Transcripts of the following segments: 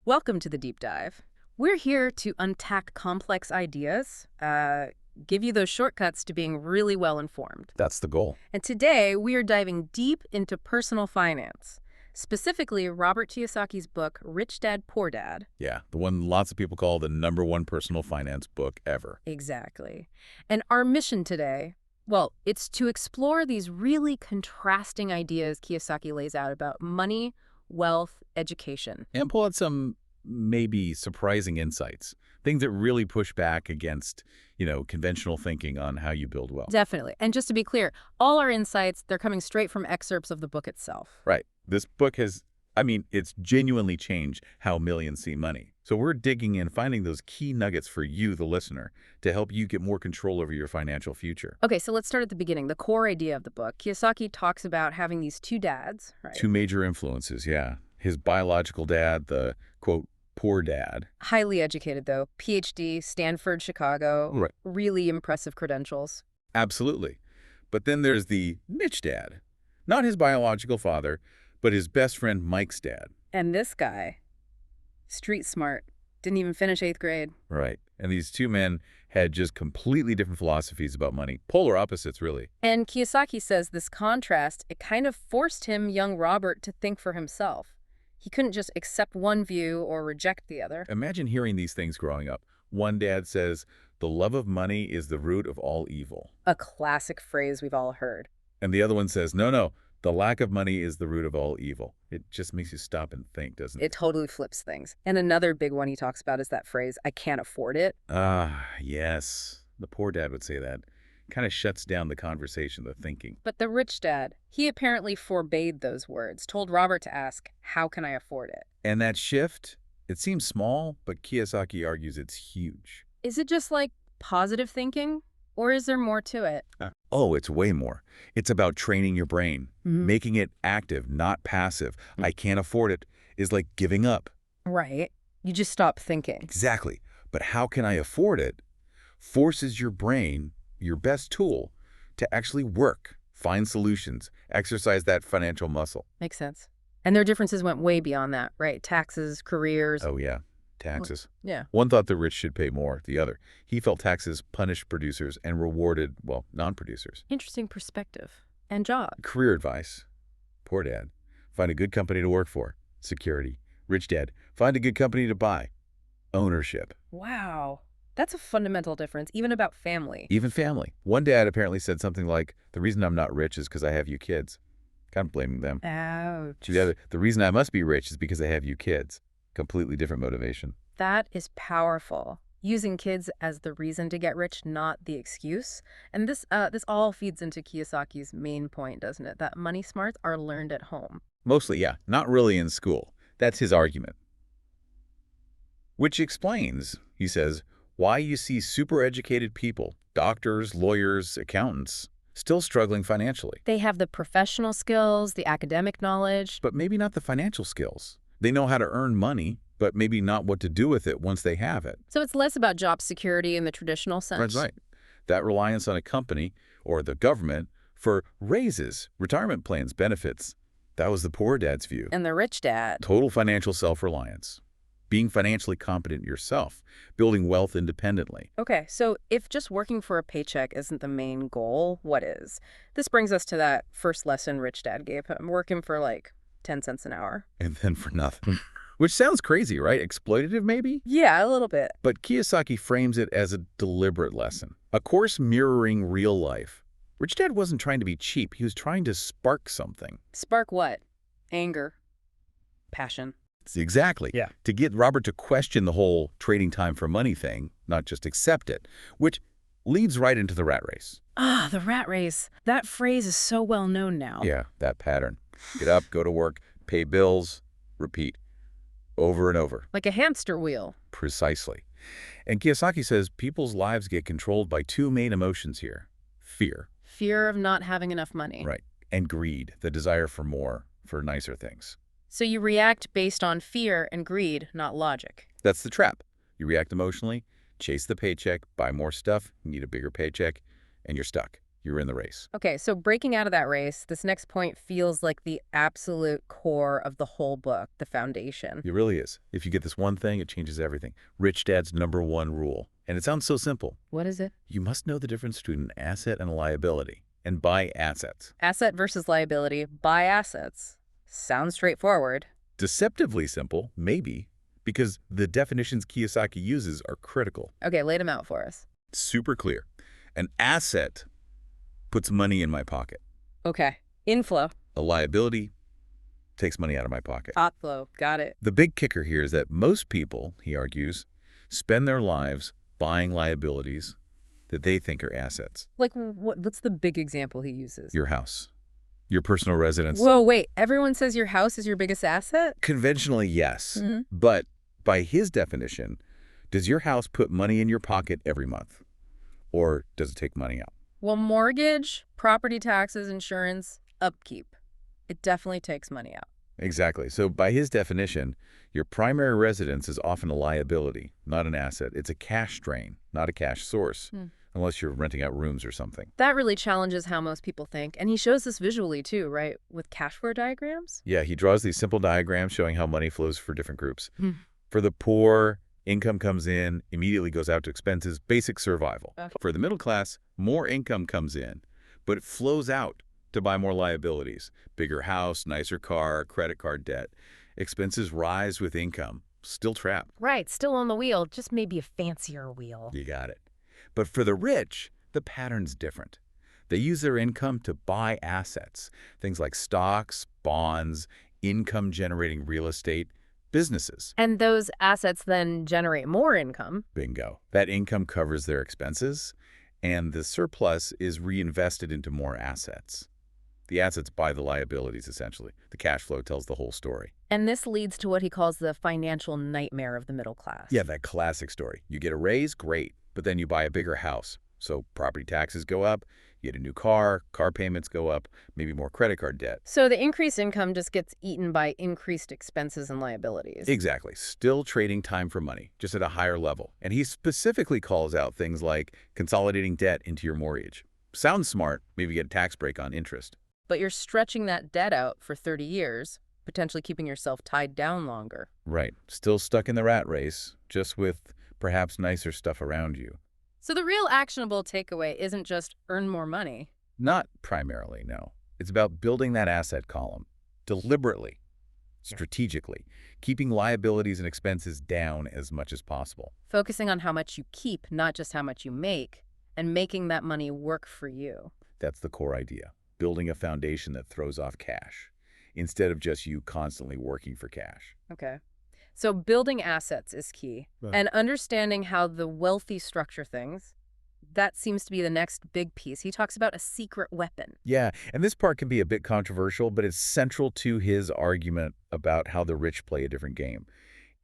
Welcome to the deep dive. We're here to unpack complex ideas, give you those shortcuts to being really well informed. That's the goal. And today we are diving deep into personal finance, specifically Robert Kiyosaki's book, Rich Dad, Poor Dad. Yeah, the one lots of people call the #1 personal finance book ever. Exactly. And our mission today, well, it's to explore these really contrasting ideas Kiyosaki lays out about money, wealth, education. And pull out some maybe surprising insights, things that really push back against, conventional thinking on how you build wealth. Definitely. And just to be clear, all our insights, they're coming straight from excerpts of the book itself. Right. This book it's genuinely changed how millions see money. So we're digging in, finding those key nuggets for you, the listener, to help you get more control over your financial future. Okay, so let's start at the beginning. The core idea of the book. Kiyosaki talks about having these two dads, right? Two major influences, yeah. His biological dad, the, quote, poor dad. Highly educated, though. PhD, Stanford, Chicago. Right. Really impressive credentials. Absolutely. But then there's the rich dad. Not his biological father, but his best friend Mike's dad. And this guy, street smart, didn't even finish 8th grade. Right. And these two men had just completely different philosophies about money. Polar opposites, really. And Kiyosaki says this contrast, it kind of forced young Robert, to think for himself. He couldn't just accept one view or reject the other. Imagine hearing these things growing up. One dad says, "The love of money is the root of all evil." A classic phrase we've all heard. And the other one says, "No, the lack of money is the root of all evil." It just makes you stop and think, doesn't it? It totally flips things. And another big one he talks about is that phrase, "I can't afford it." Ah, yes. The poor dad would say that. Kind of shuts down the conversation, the thinking. But the rich dad, he apparently forbade those words, told Robert to ask, "How can I afford it?" And that shift, it seems small, but Kiyosaki argues it's huge. Is it just like positive thinking? Or is there more to it? Oh, it's way more. It's about training your brain, Mhm. making it active, not passive. I can't afford it is like giving up. Right. You just stop thinking. Exactly. But how can I afford it forces your brain, your best tool, to actually work, find solutions, exercise that financial muscle. Makes sense. And their differences went way beyond that, right? Taxes, careers. Oh, yeah. Taxes. Yeah. One thought the rich should pay more. The other, he felt taxes punished producers and rewarded, non-producers. Interesting perspective. And job. Career advice. Poor dad. Find a good company to work for. Security. Rich dad. Find a good company to buy. Ownership. Wow. That's a fundamental difference, even about family. Even family. One dad apparently said something like, "The reason I'm not rich is because I have you kids." Kind of blaming them. Ouch. To the other, "The reason I must be rich is because I have you kids." Completely different motivation. That is powerful. Using kids as the reason to get rich, not the excuse. And this all feeds into Kiyosaki's main point, doesn't it? That money smarts are learned at home. Mostly, yeah. Not really in school. That's his argument. Which explains, he says, why you see super educated people, doctors, lawyers, accountants, still struggling financially. They have the professional skills, the academic knowledge. But maybe not the financial skills. They know how to earn money, but maybe not what to do with it once they have it. So it's less about job security in the traditional sense. That's right. That reliance on a company or the government for raises, retirement plans, benefits. That was the poor dad's view. And the rich dad. Total financial self-reliance. Being financially competent yourself. Building wealth independently. Okay, so if just working for a paycheck isn't the main goal, what is? This brings us to that first lesson Rich Dad gave him, working for like 10 cents an hour. And then for nothing. Which sounds crazy, right? Exploitative, maybe? Yeah, a little bit. But Kiyosaki frames it as a deliberate lesson. A course mirroring real life. Rich Dad wasn't trying to be cheap. He was trying to spark something. Spark what? Anger. Passion. Exactly. Yeah. To get Robert to question the whole trading time for money thing, not just accept it, which leads right into the rat race. Ah, the rat race. That phrase is so well known now. Yeah, that pattern. Get up, go to work, pay bills, repeat. Over and over. Like a hamster wheel. Precisely. And Kiyosaki says people's lives get controlled by two main emotions here. Fear. Fear of not having enough money. Right. And greed, the desire for more, for nicer things. So you react based on fear and greed, not logic. That's the trap. You react emotionally, chase the paycheck, buy more stuff, need a bigger paycheck, and you're stuck. you're in the race. Okay, so breaking out of that race, this next point feels like the absolute core of the whole book, the foundation. It really is. If you get this one thing, it changes everything. Rich Dad's #1 rule. And it sounds so simple. What is it? You must know the difference between an asset and a liability, and buy assets. Asset versus liability, buy assets. Sounds straightforward. Deceptively simple, maybe, because the definitions Kiyosaki uses are critical. Okay, lay them out for us. Super clear. An asset puts money in my pocket. Okay, inflow, A liability takes money out of my pocket. outflow, got it. The big kicker here is that most people, he argues, spend their lives buying liabilities that they think are assets. Like, what's the big example he uses? Your house, your personal residence. Whoa, wait, everyone says your house is your biggest asset? Conventionally, yes. Mhm. But by his definition, does your house put money in your pocket every month? Or does it take money out? Well, mortgage, property taxes, insurance, upkeep. It definitely takes money out. Exactly. So by his definition, your primary residence is often a liability, not an asset. It's a cash drain, not a cash source, unless you're renting out rooms or something. That really challenges how most people think. And he shows this visually too, right? With cash flow diagrams? Yeah, he draws these simple diagrams showing how money flows for different groups. Hmm. For the poor, income comes in, immediately goes out to expenses, basic survival. Okay. For the middle class, more income comes in, but it flows out to buy more liabilities. Bigger house, nicer car, credit card debt. Expenses rise with income. Still trapped. Right, still on the wheel, just maybe a fancier wheel. You got it. But for the rich, the pattern's different. They use their income to buy assets, things like stocks, bonds, income-generating real estate, businesses. And those assets then generate more income. Bingo. That income covers their expenses, and the surplus is reinvested into more assets. The assets buy the liabilities, essentially. The cash flow tells the whole story. And this leads to what he calls the financial nightmare of the middle class. Yeah, that classic story. You get a raise, great, but then you buy a bigger house. So property taxes go up, you get a new car payments go up, maybe more credit card debt. So the increased income just gets eaten by increased expenses and liabilities. Exactly. Still trading time for money, just at a higher level. And he specifically calls out things like consolidating debt into your mortgage. Sounds smart, maybe get a tax break on interest. But you're stretching that debt out for 30 years, potentially keeping yourself tied down longer. Right. Still stuck in the rat race, just with perhaps nicer stuff around you. So the real actionable takeaway isn't just earn more money. Not primarily, no. It's about building that asset column deliberately, strategically, keeping liabilities and expenses down as much as possible. Focusing on how much you keep, not just how much you make, and making that money work for you. That's the core idea. Building a foundation that throws off cash, instead of just you constantly working for cash. Okay. So building assets is key. Right. And understanding how the wealthy structure things, that seems to be the next big piece. He talks about a secret weapon. Yeah, and this part can be a bit controversial, but it's central to his argument about how the rich play a different game.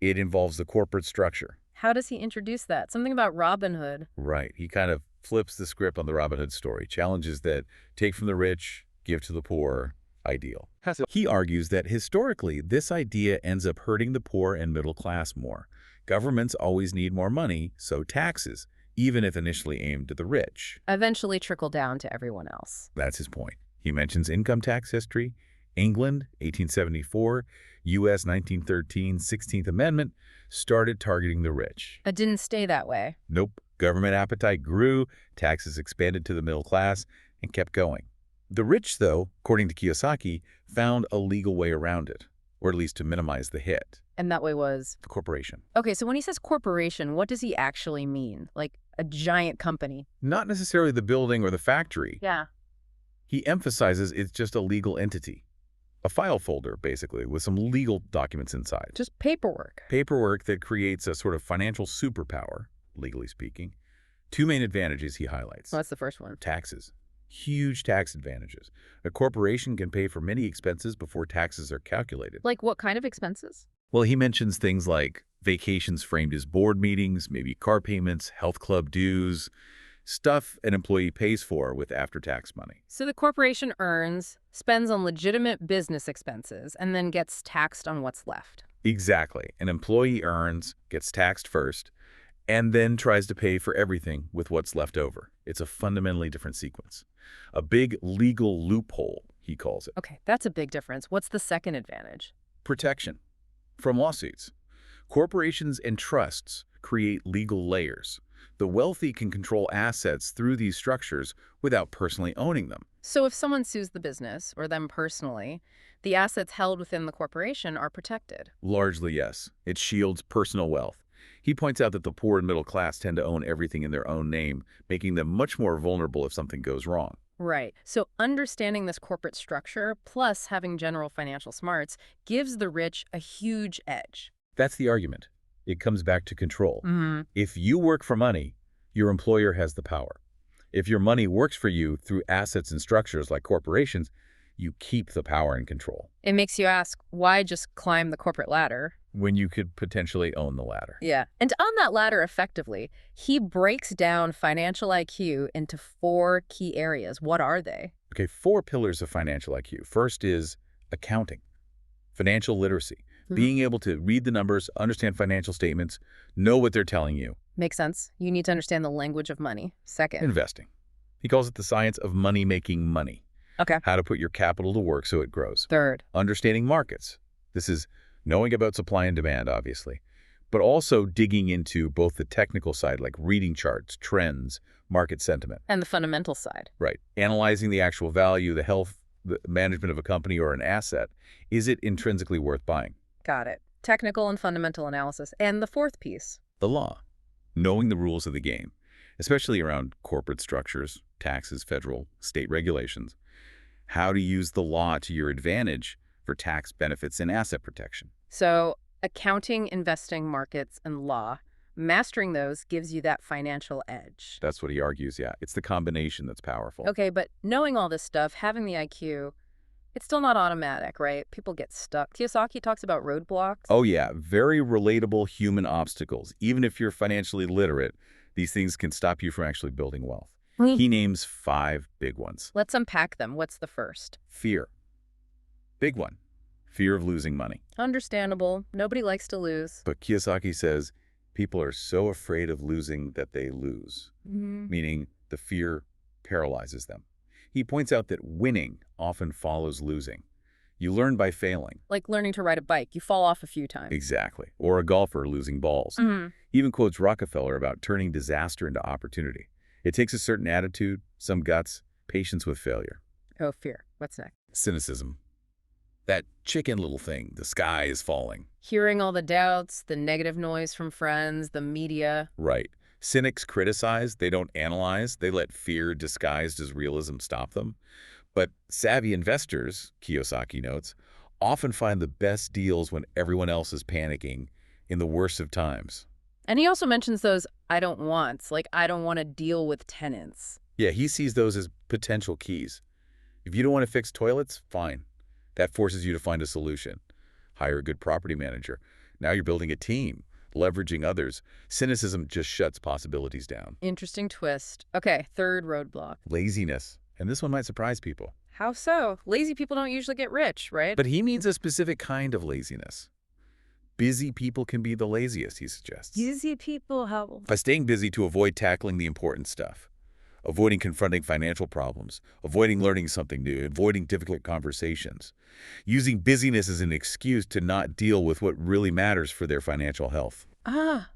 It involves the corporate structure. How does he introduce that? Something about Robin Hood. Right. He kind of flips the script on the Robin Hood story, challenges that take from the rich, give to the poor, ideal. He argues that historically, this idea ends up hurting the poor and middle class more. Governments always need more money, so taxes, even if initially aimed at the rich. Eventually trickle down to everyone else. That's his point. He mentions income tax history, England, 1874, U.S. 1913, 16th Amendment, started targeting the rich. It didn't stay that way. Nope. Government appetite grew, taxes expanded to the middle class, and kept going. The rich, though, according to Kiyosaki, found a legal way around it, or at least to minimize the hit. And that way was... The corporation. Okay, so when he says corporation, what does he actually mean? Like a giant company? Not necessarily the building or the factory. Yeah. He emphasizes it's just a legal entity. A file folder, basically, with some legal documents inside. Just paperwork. Paperwork that creates a sort of financial superpower, legally speaking. Two main advantages he highlights. Well, that's the first one. Taxes. Huge tax advantages. A corporation can pay for many expenses before taxes are calculated. Like what kind of expenses? Well, he mentions things like vacations framed as board meetings, maybe car payments, health club dues, stuff an employee pays for with after-tax money. So the corporation earns, spends on legitimate business expenses, and then gets taxed on what's left. Exactly. An employee earns, gets taxed first, and then tries to pay for everything with what's left over. It's a fundamentally different sequence. A big legal loophole, he calls it. Okay, that's a big difference. What's the second advantage? Protection from lawsuits. Corporations and trusts create legal layers. The wealthy can control assets through these structures without personally owning them. So if someone sues the business, or them personally, the assets held within the corporation are protected. Largely, yes. It shields personal wealth. He points out that the poor and middle class tend to own everything in their own name, making them much more vulnerable if something goes wrong. Right. So understanding this corporate structure, plus having general financial smarts, gives the rich a huge edge. That's the argument. It comes back to control. Hmm. If you work for money, your employer has the power. If your money works for you through assets and structures like corporations, you keep the power and control. It makes you ask, why just climb the corporate ladder? When you could potentially own the ladder. Yeah. And on that ladder effectively, he breaks down financial IQ into 4 key areas. What are they? Okay, 4 pillars of financial IQ. First is accounting, financial literacy, being able to read the numbers, understand financial statements, know what they're telling you. Makes sense. You need to understand the language of money. Second. Investing. He calls it the science of money making money. Okay. How to put your capital to work so it grows. Third. Understanding markets. This is knowing about supply and demand, obviously, but also digging into both the technical side, like reading charts, trends, market sentiment. And the fundamental side. Right. Analyzing the actual value, the health, the management of a company or an asset. Is it intrinsically worth buying? Got it. Technical and fundamental analysis. And the fourth piece. The law. Knowing the rules of the game, especially around corporate structures, taxes, federal, state regulations. How to use the law to your advantage for tax benefits and asset protection. So accounting, investing, markets, and law, mastering those gives you that financial edge. That's what he argues, yeah. It's the combination that's powerful. Okay, but knowing all this stuff, having the IQ, it's still not automatic, right? People get stuck. Kiyosaki talks about roadblocks. Oh yeah, very relatable human obstacles. Even if you're financially literate, these things can stop you from actually building wealth. He names 5 big ones. Let's unpack them. What's the first? Fear. Big one. Fear of losing money. Understandable. Nobody likes to lose. But Kiyosaki says people are so afraid of losing that they lose, meaning the fear paralyzes them. He points out that winning often follows losing. You learn by failing. Like learning to ride a bike. You fall off a few times. Exactly. Or a golfer losing balls. He even quotes Rockefeller about turning disaster into opportunity. It takes a certain attitude, some guts, patience with failure. Oh, fear. What's next? Cynicism. That chicken little thing, the sky is falling. Hearing all the doubts, the negative noise from friends, the media. Right. Cynics criticize, they don't analyze, they let fear disguised as realism stop them. But savvy investors, Kiyosaki notes, often find the best deals when everyone else is panicking in the worst of times. And he also mentions those I don't wants, like I don't want to deal with tenants. Yeah, he sees those as potential keys. If you don't want to fix toilets, fine. That forces you to find a solution. Hire a good property manager. Now you're building a team, leveraging others. Cynicism just shuts possibilities down. Interesting twist. Okay, third roadblock. Laziness. And this one might surprise people. How so? Lazy people don't usually get rich, right? But he means a specific kind of laziness. Busy people can be the laziest, he suggests. Busy people, how? By staying busy to avoid tackling the important stuff, avoiding confronting financial problems, avoiding learning something new, avoiding difficult conversations, using busyness as an excuse to not deal with what really matters for their financial health. Ah.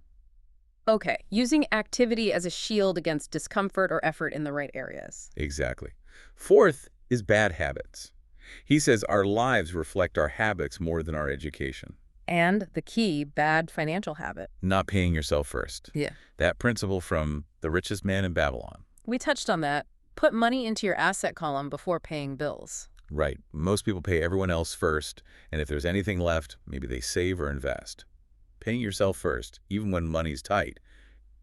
Okay, using activity as a shield against discomfort or effort in the right areas. Exactly. Fourth is bad habits. He says our lives reflect our habits more than our education. And the key, bad financial habit. Not paying yourself first. Yeah. That principle from The Richest Man in Babylon. We touched on that. Put money into your asset column before paying bills. Right. Most people pay everyone else first, and if there's anything left, maybe they save or invest. Paying yourself first, even when money's tight,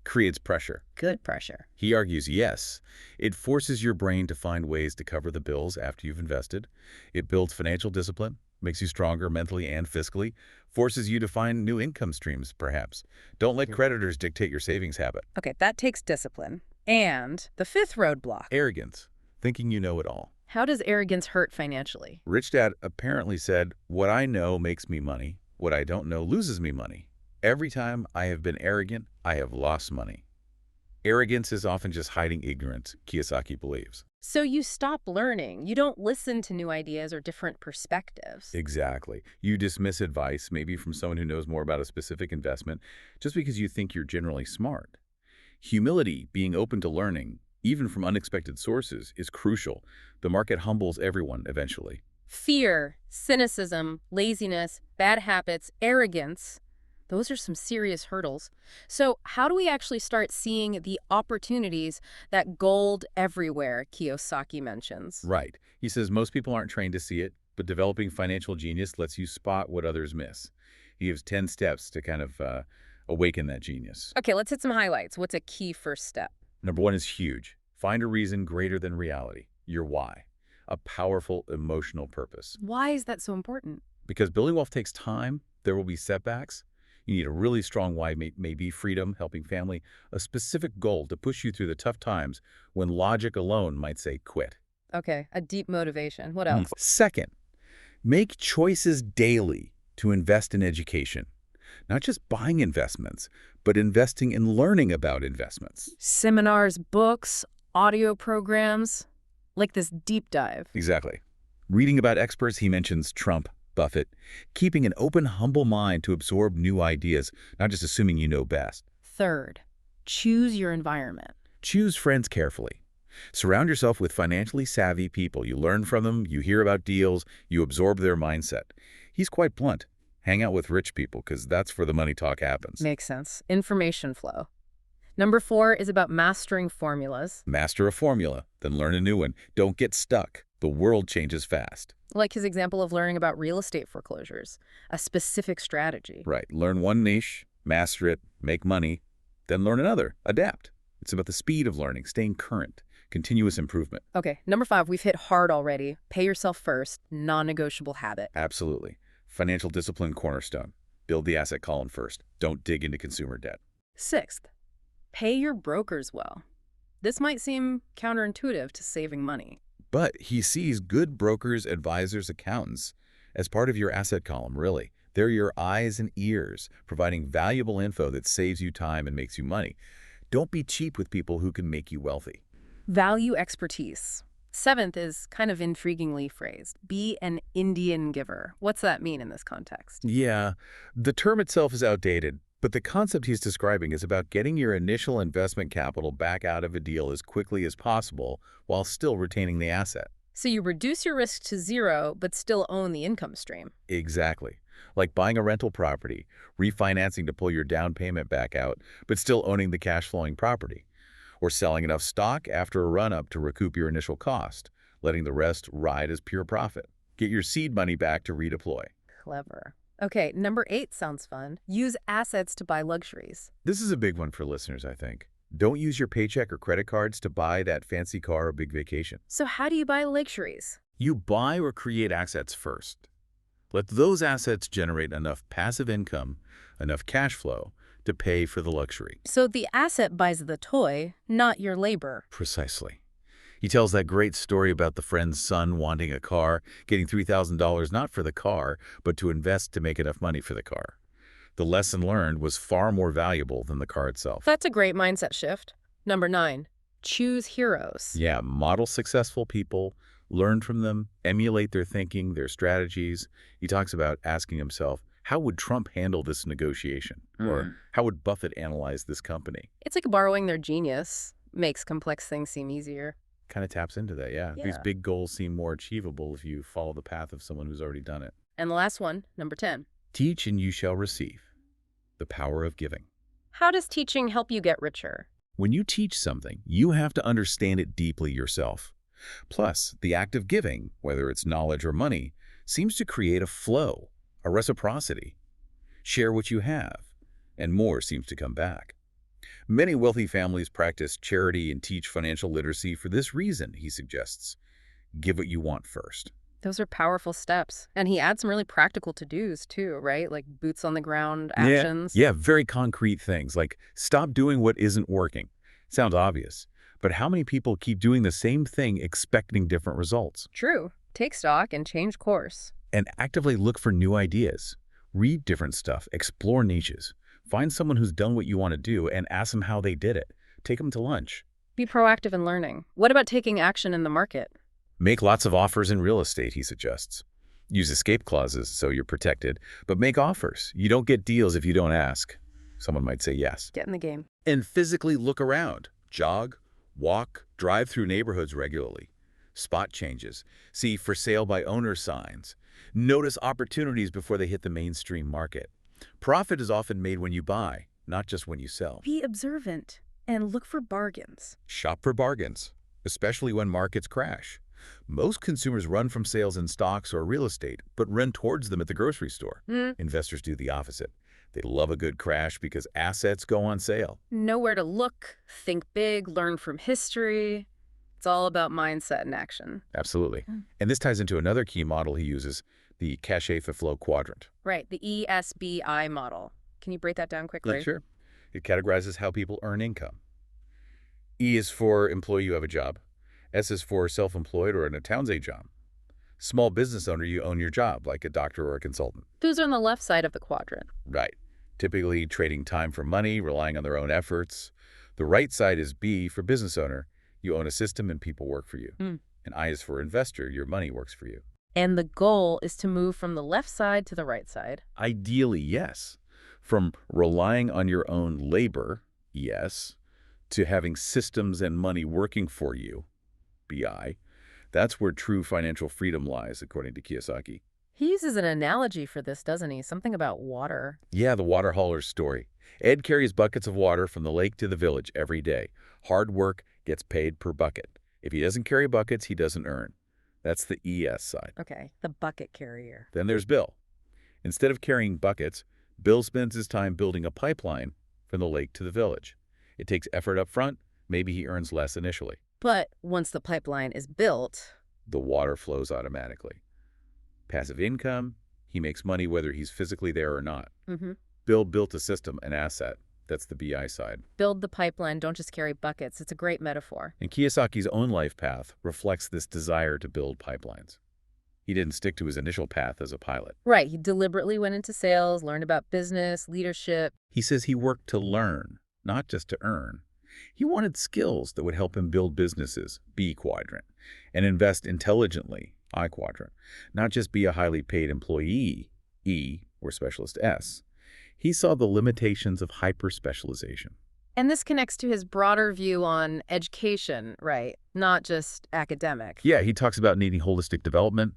creates pressure. Good pressure. He argues, yes, it forces your brain to find ways to cover the bills after you've invested. It builds financial discipline, makes you stronger mentally and fiscally, forces you to find new income streams, perhaps. Don't let creditors dictate your savings habit. Okay, that takes discipline. And the fifth roadblock. Arrogance, thinking you know it all. How does arrogance hurt financially? Rich Dad apparently said, what I know makes me money. What I don't know loses me money. Every time I have been arrogant, I have lost money. Arrogance is often just hiding ignorance, Kiyosaki believes. So you stop learning. You don't listen to new ideas or different perspectives. Exactly. You dismiss advice, maybe from someone who knows more about a specific investment, just because you think you're generally smart. Humility, being open to learning, even from unexpected sources, is crucial. The market humbles everyone eventually. Fear, cynicism, laziness, bad habits, arrogance. Those are some serious hurdles. So how do we actually start seeing the opportunities that gold everywhere Kiyosaki mentions? Right. He says most people aren't trained to see it, but developing financial genius lets you spot what others miss. He gives 10 steps to kind of awaken that genius. Okay, let's hit some highlights. What's a key first step? Number one is huge. Find a reason greater than reality, your why, a powerful emotional purpose. Why is that so important? Because building wealth takes time, there will be setbacks. You need a really strong why, maybe freedom, helping family, a specific goal to push you through the tough times when logic alone might say quit. Okay, a deep motivation. What else? Second, make choices daily to invest in education. Not just buying investments, but investing in learning about investments. Seminars, books, audio programs, like this deep dive. Exactly. Reading about experts, he mentions Trump, Buffett, keeping an open, humble mind to absorb new ideas, not just assuming you know best. Third, choose your environment. Choose friends carefully. Surround yourself with financially savvy people. You learn from them, you hear about deals, you absorb their mindset. He's quite blunt. Hang out with rich people because that's where the money talk happens. Makes sense. Information flow. Number 4 is about mastering formulas. Master a formula, then learn a new one. Don't get stuck. The world changes fast. Like his example of learning about real estate foreclosures, a specific strategy. Right. Learn one niche, master it, make money, then learn another, adapt. It's about the speed of learning, staying current, continuous improvement. Okay, number 5, we've hit hard already. Pay yourself first, non-negotiable habit. Absolutely. Financial discipline cornerstone. Build the asset column first. Don't dig into consumer debt. 6th, pay your brokers well. This might seem counterintuitive to saving money. But he sees good brokers, advisors, accountants as part of your asset column, really. They're your eyes and ears, providing valuable info that saves you time and makes you money. Don't be cheap with people who can make you wealthy. Value expertise. 7th is kind of intriguingly phrased. Be an Indian giver. What's that mean in this context? Yeah, the term itself is outdated, but the concept he's describing is about getting your initial investment capital back out of a deal as quickly as possible while still retaining the asset. So you reduce your risk to 0, but still own the income stream. Exactly. Like buying a rental property, refinancing to pull your down payment back out, but still owning the cash-flowing property. Or selling enough stock after a run-up to recoup your initial cost, letting the rest ride as pure profit. Get your seed money back to redeploy. Clever. Okay, number 8 sounds fun. Use assets to buy luxuries. This is a big one for listeners, I think. Don't use your paycheck or credit cards to buy that fancy car or big vacation. So how do you buy luxuries? You buy or create assets first. Let those assets generate enough passive income, enough cash flow, to pay for the luxury. So the asset buys the toy, not your labor. Precisely. He tells that great story about the friend's son wanting a car, getting $3,000 not for the car, but to invest to make enough money for the car. The lesson learned was far more valuable than the car itself. That's a great mindset shift. Number 9, choose heroes. Yeah, model successful people, learn from them, emulate their thinking, their strategies. He talks about asking himself, how would Trump handle this negotiation? Or how would Buffett analyze this company? It's like borrowing their genius. Makes complex things seem easier. Kind of taps into that, yeah. These big goals seem more achievable if you follow the path of someone who's already done it. And the last one, number 10. Teach and you shall receive. The power of giving. How does teaching help you get richer? When you teach something, you have to understand it deeply yourself. Plus, the act of giving, whether it's knowledge or money, seems to create a flow, a reciprocity. Share what you have, and more seems to come back. Many wealthy families practice charity and teach financial literacy for this reason, he suggests. Give what you want first. Those are powerful steps. And he adds some really practical to-dos too, right? Like boots on the ground actions. Yeah, very concrete things like stop doing what isn't working. Sounds obvious, but how many people keep doing the same thing expecting different results? True. Take stock and change course. And actively look for new ideas. Read different stuff, explore niches. Find someone who's done what you want to do and ask them how they did it. Take them to lunch. Be proactive in learning. What about taking action in the market? Make lots of offers in real estate, he suggests. Use escape clauses so you're protected, but make offers. You don't get deals if you don't ask. Someone might say yes. Get in the game. And physically look around. Jog, walk, drive through neighborhoods regularly. Spot changes. See for sale by owner signs. Notice opportunities before they hit the mainstream market. Profit is often made when you buy, not just when you sell. Be observant and look for bargains. Shop for bargains, especially when markets crash. Most consumers run from sales in stocks or real estate, but run towards them at the grocery store. Investors do the opposite. They love a good crash because assets go on sale. Know where to look, think big, learn from history. It's all about mindset and action. Absolutely. And this ties into another key model he uses, the cash-flow quadrant. Right, the ESBI model. Can you break that down quickly? Sure. It categorizes how people earn income. E is for employee, you have a job. S is for self-employed or an accountant job. Small business owner, you own your job, like a doctor or a consultant. Those are on the left side of the quadrant. Right. Typically trading time for money, relying on their own efforts. The right side is B for business owner. You own a system and people work for you. And I is for investor. Your money works for you. And the goal is to move from the left side to the right side. Ideally, yes. From relying on your own labor, yes, to having systems and money working for you, BI. That's where true financial freedom lies, according to Kiyosaki. He uses an analogy for this, doesn't he? Something about water. Yeah, the water hauler's story. Ed carries buckets of water from the lake to the village every day. Hard work gets paid per bucket. If he doesn't carry buckets, he doesn't earn. That's the ES side. Okay, the bucket carrier. Then there's Bill. Instead of carrying buckets, Bill spends his time building a pipeline from the lake to the village. It takes effort up front. Maybe he earns less initially. But once the pipeline is built, the water flows automatically. Passive income, he makes money whether he's physically there or not. Bill built a system, an asset. That's the BI side. Build the pipeline, don't just carry buckets. It's a great metaphor. And Kiyosaki's own life path reflects this desire to build pipelines. He didn't stick to his initial path as a pilot. Right, he deliberately went into sales, learned about business, leadership. He says he worked to learn, not just to earn. He wanted skills that would help him build businesses, B quadrant, and invest intelligently, I quadrant, not just be a highly paid employee, E, or specialist S. He saw the limitations of hyper-specialization. And this connects to his broader view on education, right? Not just academic. Yeah, he talks about needing holistic development,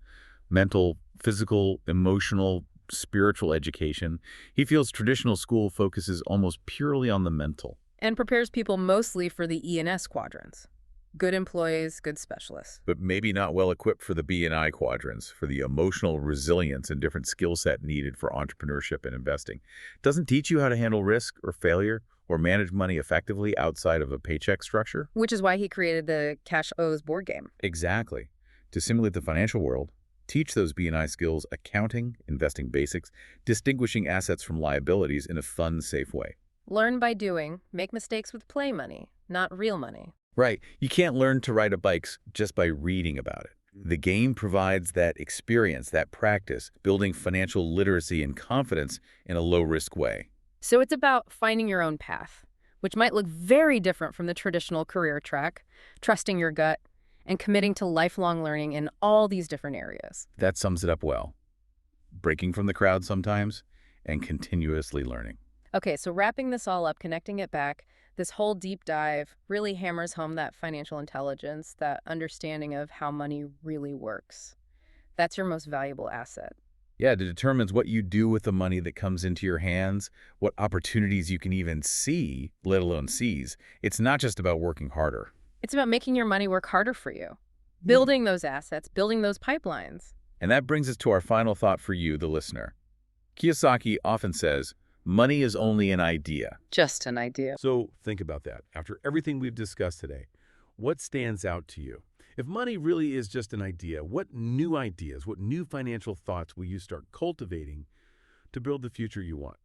mental, physical, emotional, spiritual education. He feels traditional school focuses almost purely on the mental. And prepares people mostly for the E and S quadrants. Good employees, good specialists. But maybe not well equipped for the B and I quadrants, for the emotional resilience and different skill set needed for entrepreneurship and investing. It doesn't teach you how to handle risk or failure or manage money effectively outside of a paycheck structure. Which is why he created the Cash O's board game. Exactly. To simulate the financial world, teach those B and I skills, accounting, investing basics, distinguishing assets from liabilities in a fun, safe way. Learn by doing, make mistakes with play money, not real money. Right. You can't learn to ride a bike just by reading about it. The game provides that experience, that practice, building financial literacy and confidence in a low-risk way. So it's about finding your own path, which might look very different from the traditional career track, trusting your gut, and committing to lifelong learning in all these different areas. That sums it up well. Breaking from the crowd sometimes and continuously learning. Okay, so wrapping this all up, connecting it back, this whole deep dive really hammers home that financial intelligence, that understanding of how money really works. That's your most valuable asset. Yeah, it determines what you do with the money that comes into your hands, what opportunities you can even see, let alone seize. It's not just about working harder. It's about making your money work harder for you, building those assets, building those pipelines. And that brings us to our final thought for you, the listener. Kiyosaki often says, money is only an idea. Just an idea. So think about that. After everything we've discussed today, what stands out to you? If money really is just an idea, what new ideas, what new financial thoughts will you start cultivating to build the future you want?